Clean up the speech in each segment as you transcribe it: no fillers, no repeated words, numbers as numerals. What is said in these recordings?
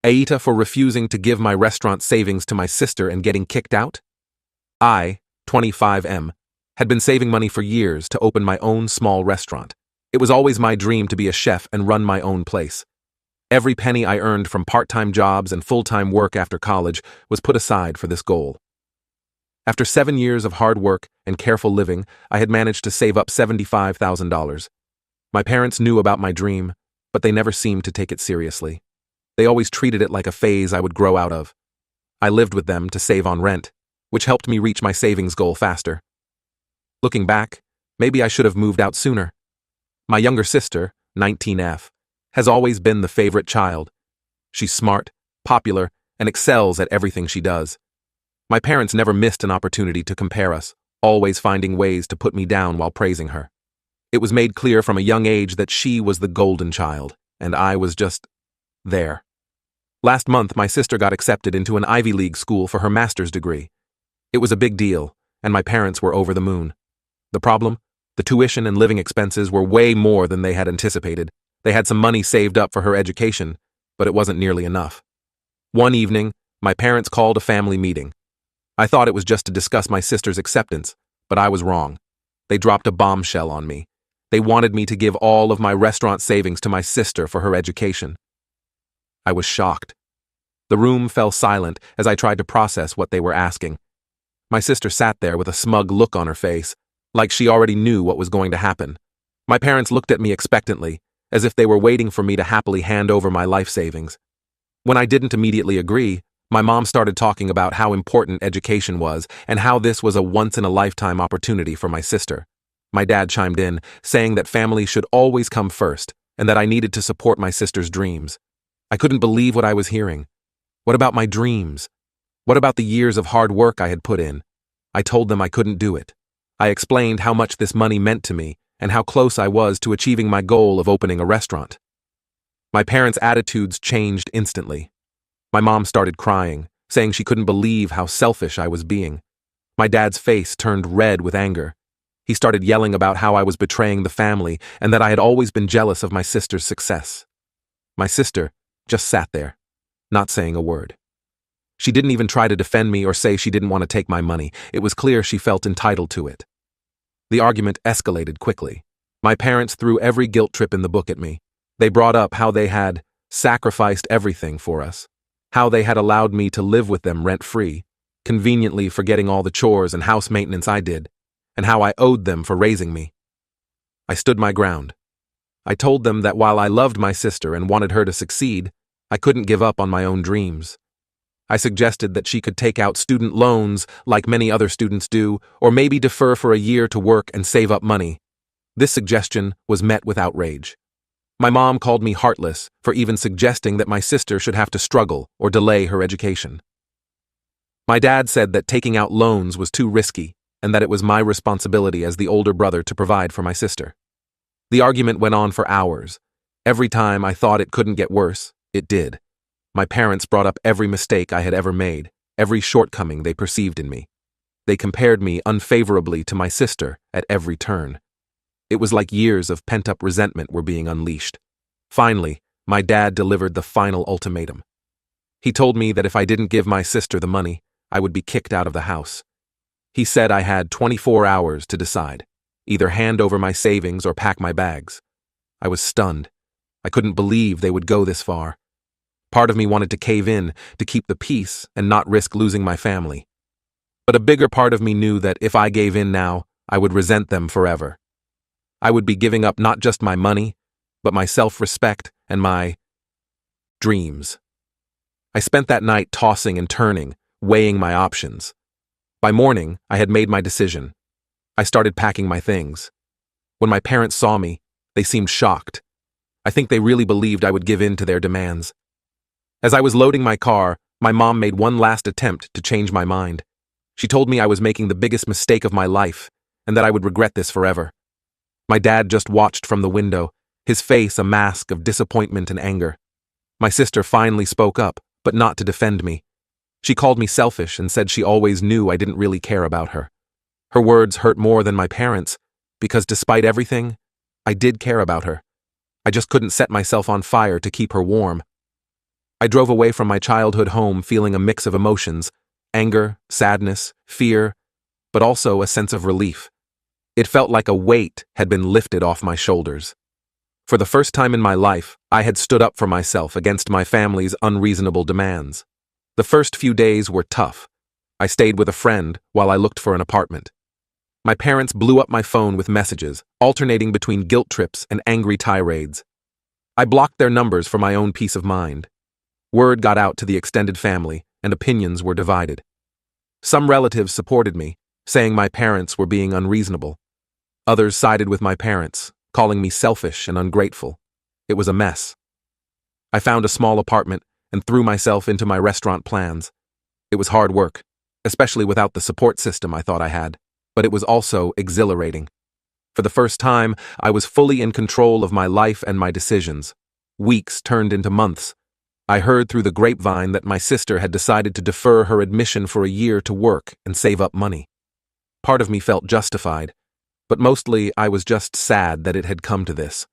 Aita for refusing to give my restaurant savings to my sister and getting kicked out? I, 25M, had been saving money for years to open my own small restaurant. It was always my dream to be a chef and run my own place. Every penny I earned from part-time jobs and full-time work after college was put aside for this goal. After 7 years of hard work and careful living, I had managed to save up $75,000. My parents knew about my dream, but they never seemed to take it seriously. They always treated it like a phase I would grow out of. I lived with them to save on rent, which helped me reach my savings goal faster. Looking back, maybe I should have moved out sooner. My younger sister, 19F, has always been the favorite child. She's smart, popular, and excels at everything she does. My parents never missed an opportunity to compare us, always finding ways to put me down while praising her. It was made clear from a young age that she was the golden child, and I was just there. Last month, my sister got accepted into an Ivy League school for her master's degree. It was a big deal, and my parents were over the moon. The problem? The tuition and living expenses were way more than they had anticipated. They had some money saved up for her education, but it wasn't nearly enough. One evening, my parents called a family meeting. I thought it was just to discuss my sister's acceptance, but I was wrong. They dropped a bombshell on me. They wanted me to give all of my restaurant savings to my sister for her education. I was shocked. The room fell silent as I tried to process what they were asking. My sister sat there with a smug look on her face, like she already knew what was going to happen. My parents looked at me expectantly, as if they were waiting for me to happily hand over my life savings. When I didn't immediately agree, my mom started talking about how important education was and how this was a once-in-a-lifetime opportunity for my sister. My dad chimed in, saying that family should always come first and that I needed to support my sister's dreams. I couldn't believe what I was hearing. What about my dreams? What about the years of hard work I had put in? I told them I couldn't do it. I explained how much this money meant to me and how close I was to achieving my goal of opening a restaurant. My parents' attitudes changed instantly. My mom started crying, saying she couldn't believe how selfish I was being. My dad's face turned red with anger. He started yelling about how I was betraying the family and that I had always been jealous of my sister's success. My sister just sat there, not saying a word. She didn't even try to defend me or say she didn't want to take my money. It was clear she felt entitled to it. The argument escalated quickly. My parents threw every guilt trip in the book at me. They brought up how they had sacrificed everything for us, how they had allowed me to live with them rent-free, conveniently forgetting all the chores and house maintenance I did, and how I owed them for raising me. I stood my ground. I told them that while I loved my sister and wanted her to succeed, I couldn't give up on my own dreams. I suggested that she could take out student loans like many other students do, or maybe defer for a year to work and save up money. This suggestion was met with outrage. My mom called me heartless for even suggesting that my sister should have to struggle or delay her education. My dad said that taking out loans was too risky and that it was my responsibility as the older brother to provide for my sister. The argument went on for hours. Every time I thought it couldn't get worse, it did. My parents brought up every mistake I had ever made, every shortcoming they perceived in me. They compared me unfavorably to my sister at every turn. It was like years of pent-up resentment were being unleashed. Finally, my dad delivered the final ultimatum. He told me that if I didn't give my sister the money, I would be kicked out of the house. He said I had 24 hours to decide, either hand over my savings or pack my bags. I was stunned. I couldn't believe they would go this far. Part of me wanted to cave in to keep the peace and not risk losing my family. But a bigger part of me knew that if I gave in now, I would resent them forever. I would be giving up not just my money, but my self-respect and my dreams. I spent that night tossing and turning, weighing my options. By morning, I had made my decision. I started packing my things. When my parents saw me, they seemed shocked. I think they really believed I would give in to their demands. As I was loading my car, my mom made one last attempt to change my mind. She told me I was making the biggest mistake of my life and that I would regret this forever. My dad just watched from the window, his face a mask of disappointment and anger. My sister finally spoke up, but not to defend me. She called me selfish and said she always knew I didn't really care about her. Her words hurt more than my parents, because despite everything, I did care about her. I just couldn't set myself on fire to keep her warm. I drove away from my childhood home feeling a mix of emotions: anger, sadness, fear, but also a sense of relief. It felt like a weight had been lifted off my shoulders. For the first time in my life, I had stood up for myself against my family's unreasonable demands. The first few days were tough. I stayed with a friend while I looked for an apartment. My parents blew up my phone with messages, alternating between guilt trips and angry tirades. I blocked their numbers for my own peace of mind. Word got out to the extended family, and opinions were divided. Some relatives supported me, saying my parents were being unreasonable. Others sided with my parents, calling me selfish and ungrateful. It was a mess. I found a small apartment and threw myself into my restaurant plans. It was hard work, especially without the support system I thought I had, but it was also exhilarating. For the first time, I was fully in control of my life and my decisions. Weeks turned into months. I heard through the grapevine that my sister had decided to defer her admission for a year to work and save up money. Part of me felt justified, but mostly I was just sad that it had come to this.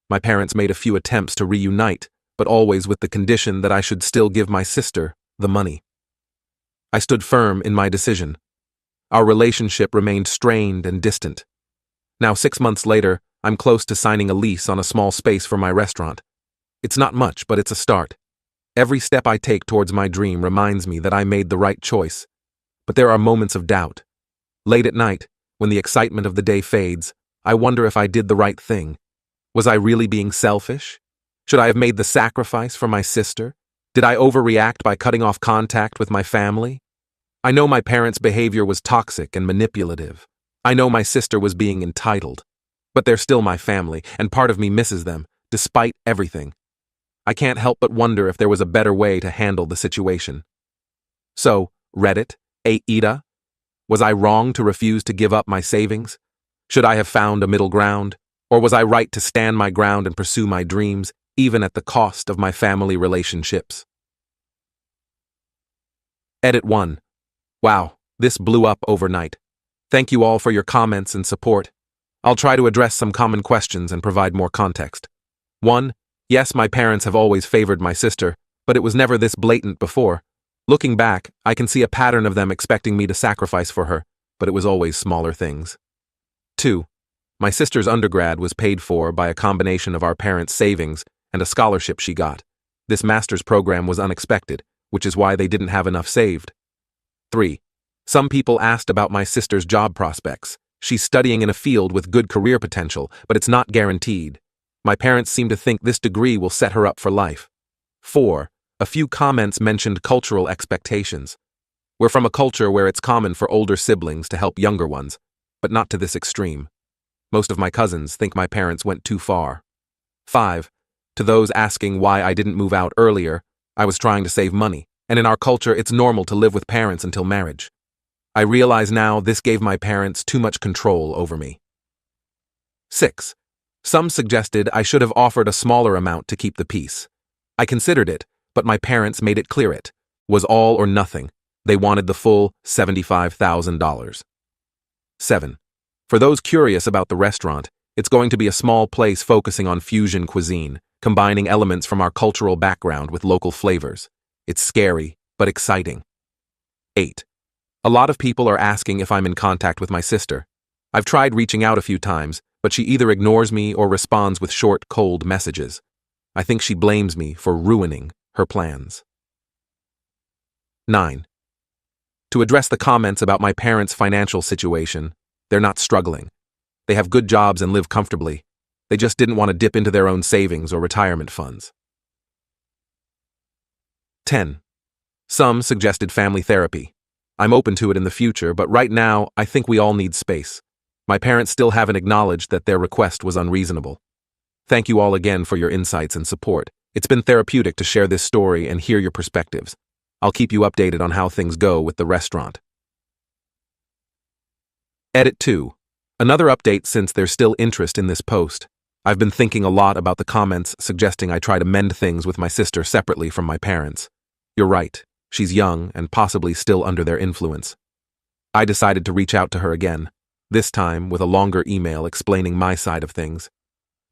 My parents made a few attempts to reunite, but always with the condition that I should still give my sister the money. I stood firm in my decision. Our relationship remained strained and distant. Now, 6 months later, I'm close to signing a lease on a small space for my restaurant. It's not much, but it's a start. Every step I take towards my dream reminds me that I made the right choice. But there are moments of doubt. Late at night, when the excitement of the day fades, I wonder if I did the right thing. Was I really being selfish? Should I have made the sacrifice for my sister? Did I overreact by cutting off contact with my family? I know my parents' behavior was toxic and manipulative. I know my sister was being entitled. But they're still my family, and part of me misses them, despite everything. I can't help but wonder if there was a better way to handle the situation. So, Reddit, Aita, was I wrong to refuse to give up my savings? Should I have found a middle ground? Or was I right to stand my ground and pursue my dreams, even at the cost of my family relationships? Edit 1. Wow, this blew up overnight. Thank you all for your comments and support. I'll try to address some common questions and provide more context. 1. Yes, my parents have always favored my sister, but it was never this blatant before. Looking back, I can see a pattern of them expecting me to sacrifice for her, but it was always smaller things. 2. My sister's undergrad was paid for by a combination of our parents' savings and a scholarship she got. This master's program was unexpected, which is why they didn't have enough saved. 3. Some people asked about my sister's job prospects. She's studying in a field with good career potential, but it's not guaranteed. My parents seem to think this degree will set her up for life. 4. A few comments mentioned cultural expectations. We're from a culture where it's common for older siblings to help younger ones, but not to this extreme. Most of my cousins think my parents went too far. 5. To those asking why I didn't move out earlier, I was trying to save money, and in our culture it's normal to live with parents until marriage. I realize now this gave my parents too much control over me. 6. Some suggested I should have offered a smaller amount to keep the peace. I considered it, but my parents made it clear it was all or nothing. They wanted the full $75,000. 7. For those curious about the restaurant, it's going to be a small place focusing on fusion cuisine, combining elements from our cultural background with local flavors. It's scary, but exciting. 8. A lot of people are asking if I'm in contact with my sister. I've tried reaching out a few times, but she either ignores me or responds with short, cold messages. I think she blames me for ruining her plans. 9. To address the comments about my parents' financial situation, they're not struggling. They have good jobs and live comfortably. They just didn't want to dip into their own savings or retirement funds. 10. Some suggested family therapy. I'm open to it in the future, but right now, I think we all need space. My parents still haven't acknowledged that their request was unreasonable. Thank you all again for your insights and support. It's been therapeutic to share this story and hear your perspectives. I'll keep you updated on how things go with the restaurant. Edit 2. Another update since there's still interest in this post. I've been thinking a lot about the comments suggesting I try to mend things with my sister separately from my parents. You're right. She's young and possibly still under their influence. I decided to reach out to her again, this time with a longer email explaining my side of things.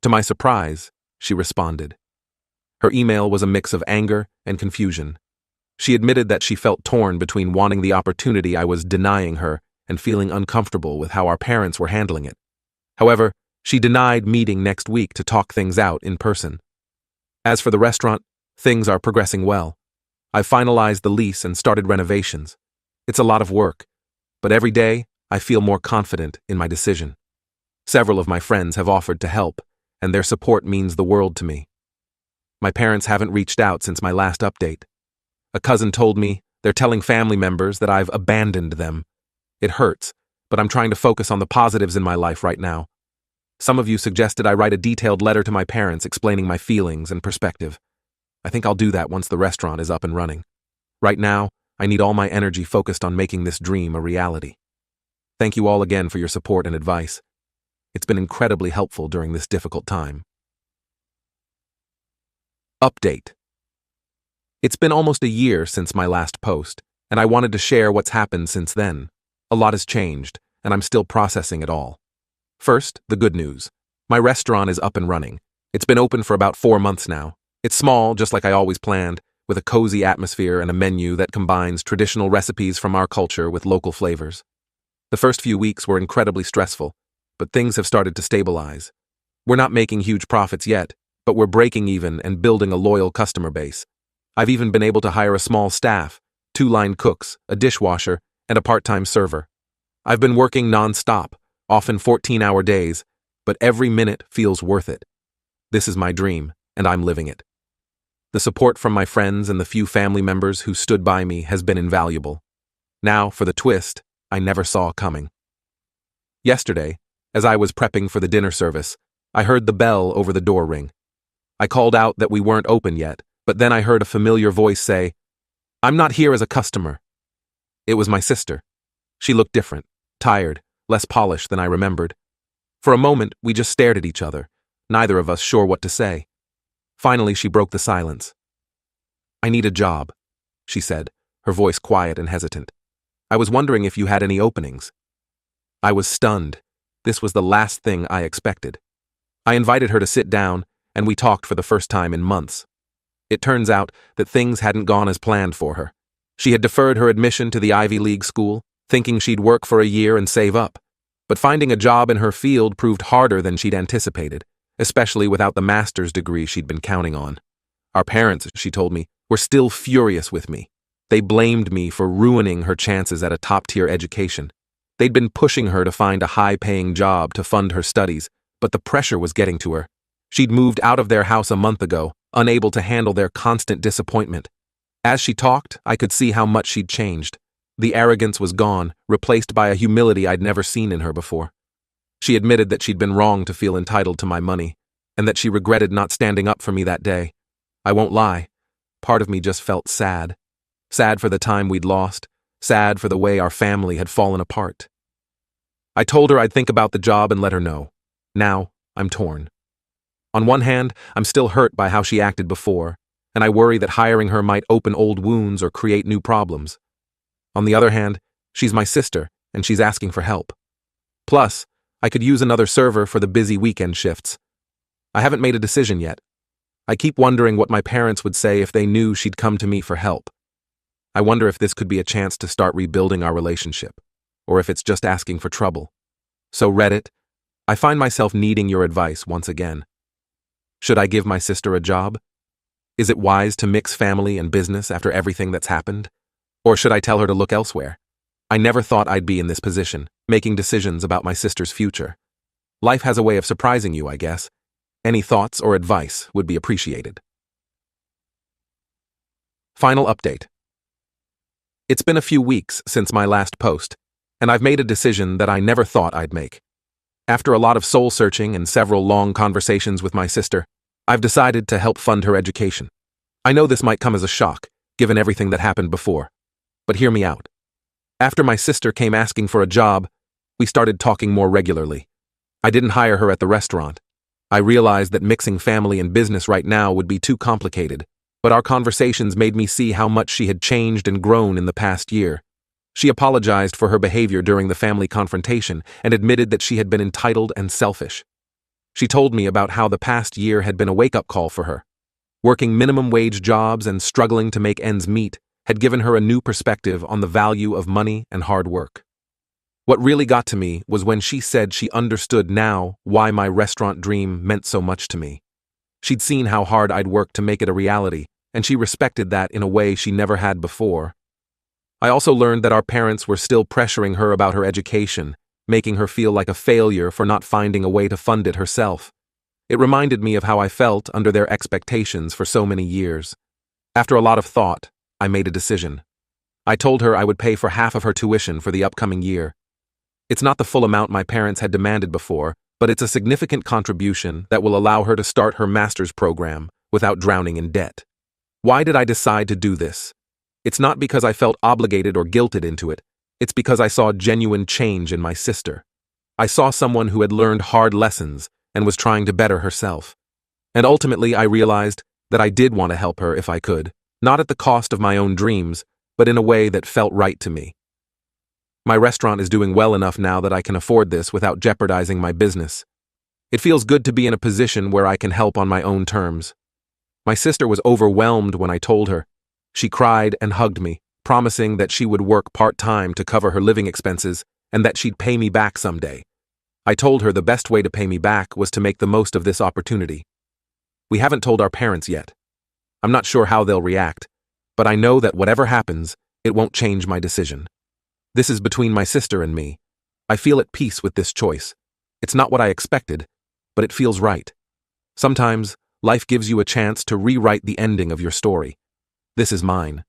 To my surprise, she responded. Her email was a mix of anger and confusion. She admitted that she felt torn between wanting the opportunity I was denying her and feeling uncomfortable with how our parents were handling it. However, she denied meeting next week to talk things out in person. As for the restaurant, things are progressing well. I've finalized the lease and started renovations. It's a lot of work, but every day I feel more confident in my decision. Several of my friends have offered to help, and their support means the world to me. My parents haven't reached out since my last update. A cousin told me they're telling family members that I've abandoned them. It hurts, but I'm trying to focus on the positives in my life right now. Some of you suggested I write a detailed letter to my parents explaining my feelings and perspective. I think I'll do that once the restaurant is up and running. Right now, I need all my energy focused on making this dream a reality. Thank you all again for your support and advice. It's been incredibly helpful during this difficult time. Update. It's been almost a year since my last post, and I wanted to share what's happened since then. A lot has changed, and I'm still processing it all. First, the good news. My restaurant is up and running. It's been open for about 4 months now. It's small, just like I always planned, with a cozy atmosphere and a menu that combines traditional recipes from our culture with local flavors. The first few weeks were incredibly stressful, but things have started to stabilize. We're not making huge profits yet, but we're breaking even and building a loyal customer base. I've even been able to hire a small staff, 2 line cooks, a dishwasher, and a part-time server. I've been working non-stop, often 14-hour days, but every minute feels worth it. This is my dream, and I'm living it. The support from my friends and the few family members who stood by me has been invaluable. Now, for the twist I never saw coming. Yesterday, as I was prepping for the dinner service, I heard the bell over the door ring. I called out that we weren't open yet, but then I heard a familiar voice say, "I'm not here as a customer." It was my sister. She looked different, tired, less polished than I remembered. For a moment, we just stared at each other, neither of us sure what to say. Finally, she broke the silence. "I need a job," she said, her voice quiet and hesitant. "I was wondering if you had any openings." I was stunned. This was the last thing I expected. I invited her to sit down, and we talked for the first time in months. It turns out that things hadn't gone as planned for her. She had deferred her admission to the Ivy League school, thinking she'd work for a year and save up. But finding a job in her field proved harder than she'd anticipated, especially without the master's degree she'd been counting on. Our parents, she told me, were still furious with me. They blamed me for ruining her chances at a top-tier education. They'd been pushing her to find a high-paying job to fund her studies, but the pressure was getting to her. She'd moved out of their house a month ago, unable to handle their constant disappointment. As she talked, I could see how much she'd changed. The arrogance was gone, replaced by a humility I'd never seen in her before. She admitted that she'd been wrong to feel entitled to my money, and that she regretted not standing up for me that day. I won't lie, part of me just felt sad. Sad for the time we'd lost, sad for the way our family had fallen apart. I told her I'd think about the job and let her know. Now, I'm torn. On one hand, I'm still hurt by how she acted before, and I worry that hiring her might open old wounds or create new problems. On the other hand, she's my sister, and she's asking for help. Plus, I could use another server for the busy weekend shifts. I haven't made a decision yet. I keep wondering what my parents would say if they knew she'd come to me for help. I wonder if this could be a chance to start rebuilding our relationship, or if it's just asking for trouble. So Reddit, I find myself needing your advice once again. Should I give my sister a job? Is it wise to mix family and business after everything that's happened? Or should I tell her to look elsewhere? I never thought I'd be in this position, making decisions about my sister's future. Life has a way of surprising you, I guess. Any thoughts or advice would be appreciated. Final update. It's been a few weeks since my last post, and I've made a decision that I never thought I'd make. After a lot of soul-searching and several long conversations with my sister, I've decided to help fund her education. I know this might come as a shock, given everything that happened before. But hear me out. After my sister came asking for a job, we started talking more regularly. I didn't hire her at the restaurant. I realized that mixing family and business right now would be too complicated, but our conversations made me see how much she had changed and grown in the past year. She apologized for her behavior during the family confrontation and admitted that she had been entitled and selfish. She told me about how the past year had been a wake-up call for her. Working minimum wage jobs and struggling to make ends meet had given her a new perspective on the value of money and hard work. What really got to me was when she said she understood now why my restaurant dream meant so much to me. She'd seen how hard I'd worked to make it a reality, and she respected that in a way she never had before. I also learned that our parents were still pressuring her about her education, making her feel like a failure for not finding a way to fund it herself. It reminded me of how I felt under their expectations for so many years. After a lot of thought, I made a decision. I told her I would pay for half of her tuition for the upcoming year. It's not the full amount my parents had demanded before, but it's a significant contribution that will allow her to start her master's program without drowning in debt. Why did I decide to do this? It's not because I felt obligated or guilted into it. It's because I saw genuine change in my sister. I saw someone who had learned hard lessons and was trying to better herself. And ultimately, I realized that I did want to help her if I could, not at the cost of my own dreams, but in a way that felt right to me. My restaurant is doing well enough now that I can afford this without jeopardizing my business. It feels good to be in a position where I can help on my own terms. My sister was overwhelmed when I told her. She cried and hugged me, promising that she would work part-time to cover her living expenses and that she'd pay me back someday. I told her the best way to pay me back was to make the most of this opportunity. We haven't told our parents yet. I'm not sure how they'll react, but I know that whatever happens, it won't change my decision. This is between my sister and me. I feel at peace with this choice. It's not what I expected, but it feels right. Sometimes, life gives you a chance to rewrite the ending of your story. This is mine.